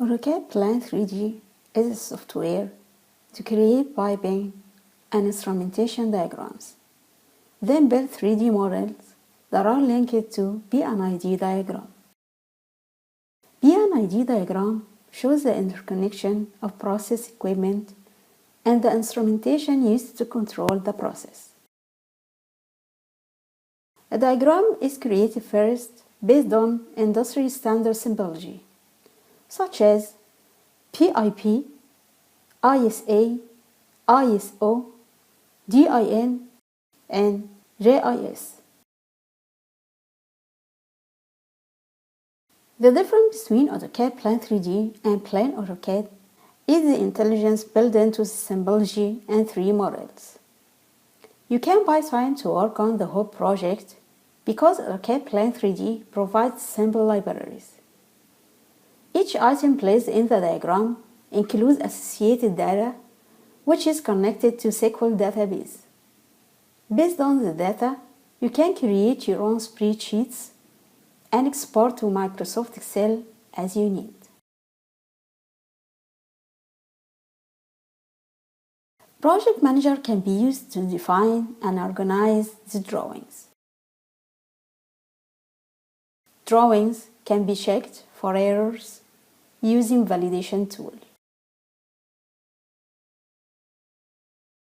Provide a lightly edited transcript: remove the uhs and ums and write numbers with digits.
AutoCAD Plan 3D is a software to create piping and instrumentation diagrams, then build 3D models that are linked to PNID diagram. PNID diagram shows the interconnection of process equipment and the instrumentation used to control the process. A diagram is created first based on industry standard symbology, such as PIP, ISA, ISO, DIN, and JIS. The difference between AutoCAD Plan 3D and Plain AutoCAD is the intelligence built into the symbology and 3D models. You can buy time to work on the whole project because AutoCAD Plan 3D provides simple libraries. Each item placed in the diagram includes associated data, which is connected to SQL database. Based on the data, you can create your own spreadsheets and export to Microsoft Excel as you need. Project Manager can be used to define and organize the drawings. Drawings can be checked for errors using validation tool.